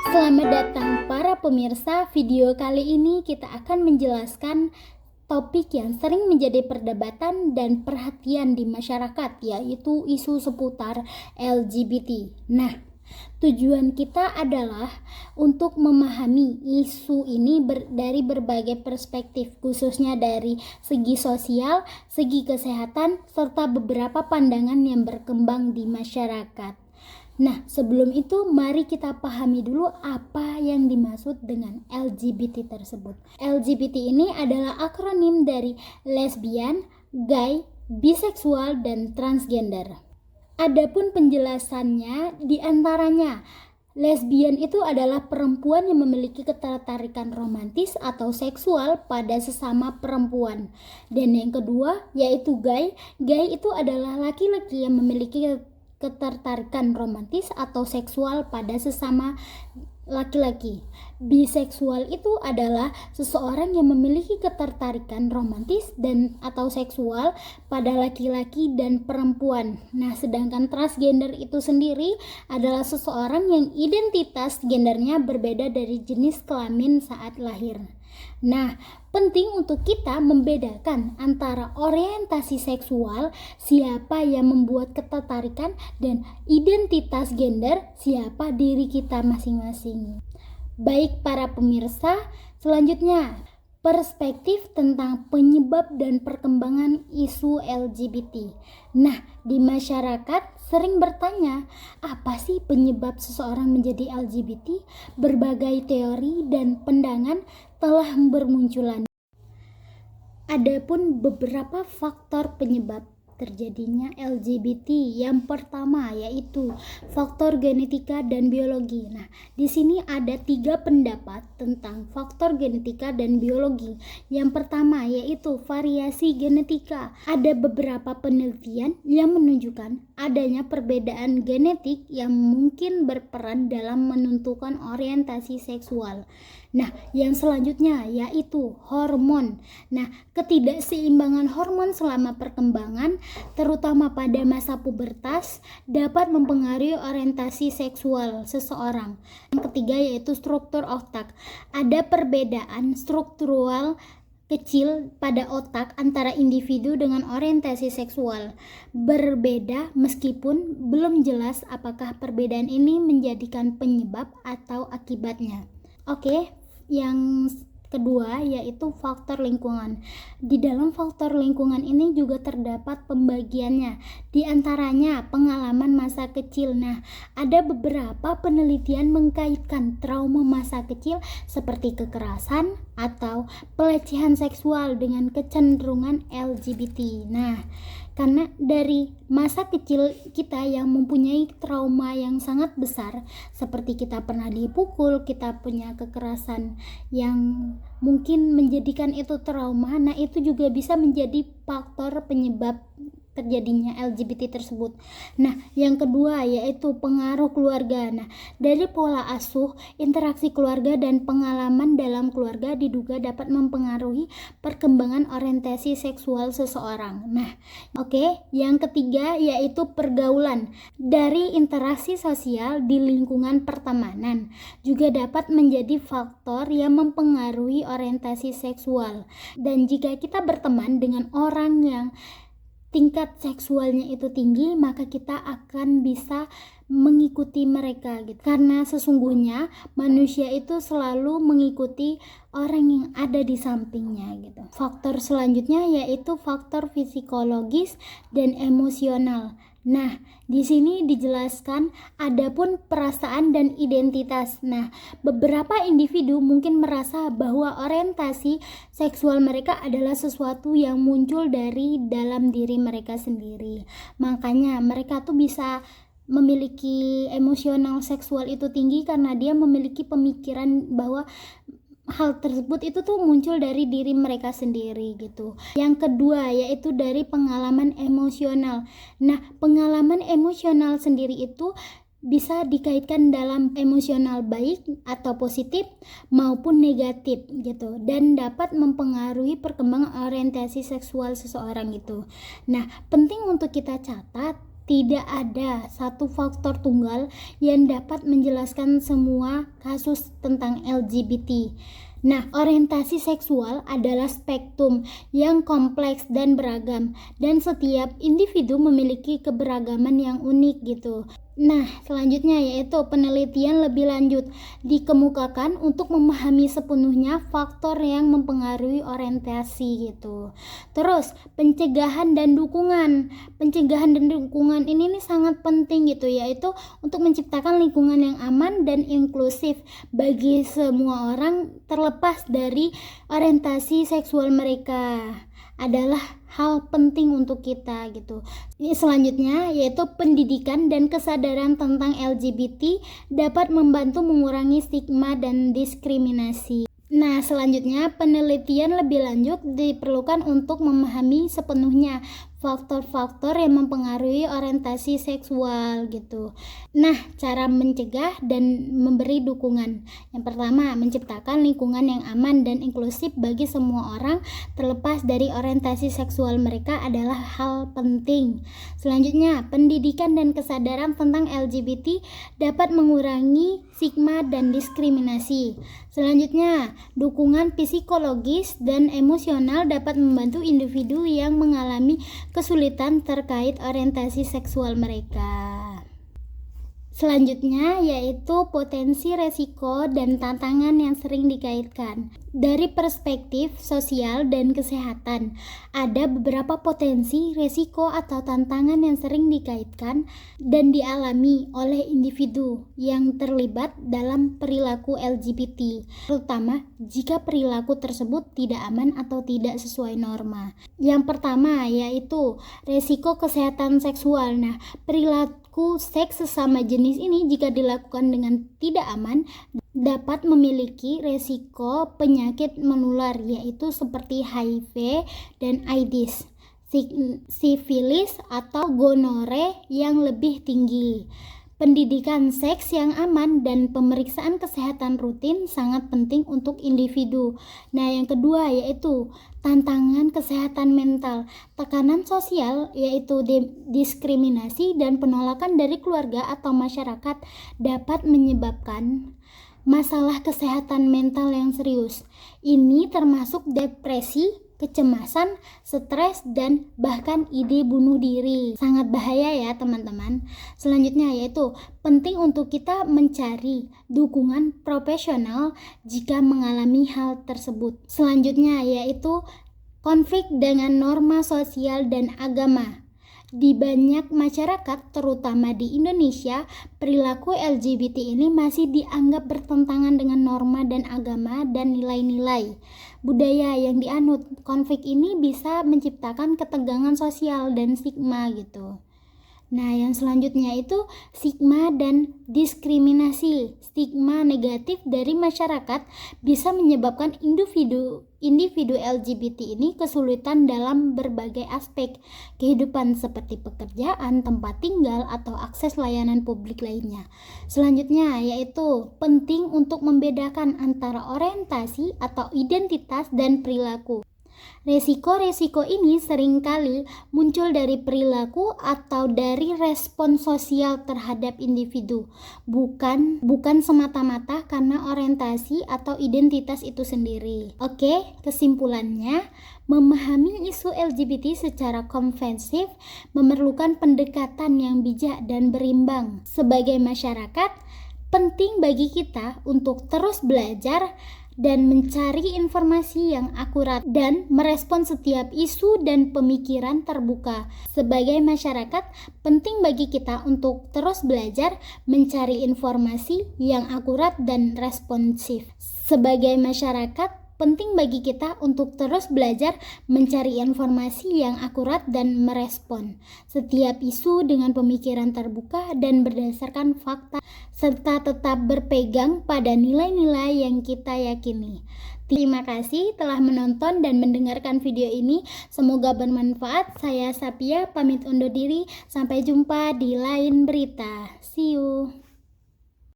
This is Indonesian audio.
Selamat datang para pemirsa. Video kali ini kita akan menjelaskan topik yang sering menjadi perdebatan dan perhatian di masyarakat, yaitu isu seputar LGBT. Nah, tujuan kita adalah untuk memahami isu ini dari berbagai perspektif, khususnya dari segi sosial, segi kesehatan, serta beberapa pandangan yang berkembang di masyarakat. Nah, sebelum itu mari kita pahami dulu apa yang dimaksud dengan LGBT tersebut. LGBT ini adalah akronim dari lesbian, gay, biseksual, dan transgender. Adapun penjelasannya diantaranya, lesbian itu adalah perempuan yang memiliki ketertarikan romantis atau seksual pada sesama perempuan. Dan yang kedua yaitu gay. Gay itu adalah laki-laki yang memiliki ketertarikan romantis atau seksual pada sesama laki-laki. Biseksual itu adalah seseorang yang memiliki ketertarikan romantis dan atau seksual pada laki-laki dan perempuan. Nah, sedangkan transgender itu sendiri adalah seseorang yang identitas gendernya berbeda dari jenis kelamin saat lahir. Nah, penting untuk kita membedakan antara orientasi seksual, siapa yang membuat ketertarikan, dan identitas gender, siapa diri kita masing-masing. Baik para pemirsa, selanjutnya perspektif tentang penyebab dan perkembangan isu LGBT. Nah, di masyarakat sering bertanya, apa sih penyebab seseorang menjadi LGBT? Berbagai teori dan pandangan telah bermunculan. Adapun beberapa faktor penyebab terjadinya LGBT, yang pertama yaitu faktor genetika dan biologi. Nah, di sini ada 3 pendapat tentang faktor genetika dan biologi. Yang pertama yaitu variasi genetika. Ada beberapa penelitian yang menunjukkan adanya perbedaan genetik yang mungkin berperan dalam menentukan orientasi seksual. Nah, yang selanjutnya yaitu hormon. Nah, ketidakseimbangan hormon selama perkembangan, terutama pada masa pubertas, dapat mempengaruhi orientasi seksual seseorang. Yang ketiga yaitu struktur otak. Ada perbedaan struktural kecil pada otak antara individu dengan orientasi seksual berbeda, meskipun belum jelas apakah perbedaan ini menjadikan penyebab atau akibatnya. Oke, yang kedua yaitu faktor lingkungan. Di dalam faktor lingkungan ini juga terdapat pembagiannya, di antaranya pengalaman masa kecil. Nah, ada beberapa penelitian mengkaitkan trauma masa kecil seperti kekerasan atau pelecehan seksual dengan kecenderungan LGBT. Nah, karena dari masa kecil kita yang mempunyai trauma yang sangat besar, seperti kita pernah dipukul, kita punya kekerasan yang mungkin menjadikan itu trauma, nah itu juga bisa menjadi faktor penyebab terjadinya LGBT tersebut. Nah, yang kedua yaitu pengaruh keluarga. Nah, dari pola asuh, interaksi keluarga dan pengalaman dalam keluarga diduga dapat mempengaruhi perkembangan orientasi seksual seseorang. Nah, yang ketiga yaitu pergaulan. Dari interaksi sosial di lingkungan pertemanan juga dapat menjadi faktor yang mempengaruhi orientasi seksual. Dan jika kita berteman dengan orang yang tingkat seksualnya itu tinggi, maka kita akan bisa mengikuti mereka gitu. Karena sesungguhnya manusia itu selalu mengikuti orang yang ada di sampingnya gitu. Faktor selanjutnya yaitu faktor psikologis dan emosional. Nah, di sini dijelaskan adapun perasaan dan identitas. Nah, beberapa individu mungkin merasa bahwa orientasi seksual mereka adalah sesuatu yang muncul dari dalam diri mereka sendiri. Makanya mereka tuh bisa memiliki emosional seksual itu tinggi karena dia memiliki pemikiran bahwa hal tersebut itu tuh muncul dari diri mereka sendiri gitu. Yang kedua yaitu dari pengalaman emosional. Nah, pengalaman emosional sendiri itu bisa dikaitkan dalam emosional baik atau positif maupun negatif gitu, dan dapat mempengaruhi perkembangan orientasi seksual seseorang itu. Nah, penting untuk kita catat Tidak ada satu faktor tunggal yang dapat menjelaskan semua kasus tentang LGBT. Nah, orientasi seksual adalah spektrum yang kompleks dan beragam, dan setiap individu memiliki keberagaman yang unik gitu. Nah, selanjutnya yaitu penelitian lebih lanjut dikemukakan untuk memahami sepenuhnya faktor yang mempengaruhi orientasi gitu. Terus, pencegahan dan dukungan. Pencegahan dan dukungan ini nih sangat penting gitu, yaitu untuk menciptakan lingkungan yang aman dan inklusif bagi semua orang terlepas dari orientasi seksual mereka adalah hal penting untuk kita gitu. Selanjutnya yaitu pendidikan dan kesadaran tentang LGBT dapat membantu mengurangi stigma dan diskriminasi. Nah, selanjutnya penelitian lebih lanjut diperlukan untuk memahami sepenuhnya faktor-faktor yang mempengaruhi orientasi seksual gitu. Nah, cara mencegah dan memberi dukungan. Yang pertama, menciptakan lingkungan yang aman dan inklusif bagi semua orang terlepas dari orientasi seksual mereka adalah hal penting. Selanjutnya, pendidikan dan kesadaran tentang LGBT dapat mengurangi stigma dan diskriminasi. Selanjutnya, dukungan psikologis dan emosional dapat membantu individu yang mengalami kesulitan terkait orientasi seksual mereka. Selanjutnya yaitu potensi resiko dan tantangan yang sering dikaitkan. Dari perspektif sosial dan kesehatan, ada beberapa potensi resiko atau tantangan yang sering dikaitkan dan dialami oleh individu yang terlibat dalam perilaku LGBT, terutama jika perilaku tersebut tidak aman atau tidak sesuai norma. Yang pertama yaitu resiko kesehatan seksual. Nah, perilaku seks sesama jenis ini jika dilakukan dengan tidak aman dapat memiliki resiko penyakit menular yaitu seperti HIV dan AIDS, sifilis atau gonore yang lebih tinggi. Pendidikan seks yang aman dan pemeriksaan kesehatan rutin sangat penting untuk individu. Nah, yang kedua yaitu tantangan kesehatan mental. Tekanan sosial yaitu diskriminasi dan penolakan dari keluarga atau masyarakat dapat menyebabkan masalah kesehatan mental yang serius. Ini termasuk depresi, kecemasan, stres, dan bahkan ide bunuh diri. Sangat bahaya ya teman-teman. Selanjutnya yaitu penting untuk kita mencari dukungan profesional jika mengalami hal tersebut. Selanjutnya yaitu konflik dengan norma sosial dan agama. Di banyak masyarakat, terutama di Indonesia, perilaku LGBT ini masih dianggap bertentangan dengan norma dan agama dan nilai-nilai budaya yang dianut. Konflik ini bisa menciptakan ketegangan sosial dan stigma gitu. Nah, yang selanjutnya itu stigma dan diskriminasi. Stigma negatif dari masyarakat bisa menyebabkan individu LGBT ini kesulitan dalam berbagai aspek kehidupan seperti pekerjaan, tempat tinggal, atau akses layanan publik lainnya. Selanjutnya yaitu penting untuk membedakan antara orientasi atau identitas dan perilaku. Resiko-resiko ini seringkali muncul dari perilaku atau dari respon sosial terhadap individu, bukan semata-mata karena orientasi atau identitas itu sendiri. Oke, kesimpulannya, memahami isu LGBT secara komprehensif memerlukan pendekatan yang bijak dan berimbang. Sebagai masyarakat, penting bagi kita untuk terus belajar dan mencari informasi yang akurat dan merespon setiap isu dan pemikiran terbuka. Sebagai masyarakat, penting bagi kita untuk terus belajar mencari informasi yang akurat dan responsif. Sebagai masyarakat, penting bagi kita untuk terus belajar mencari informasi yang akurat dan merespon setiap isu dengan pemikiran terbuka dan berdasarkan fakta, serta tetap berpegang pada nilai-nilai yang kita yakini. Terima kasih telah menonton dan mendengarkan video ini. Semoga bermanfaat. Saya Sapia pamit undur diri. Sampai jumpa di lain berita. See you.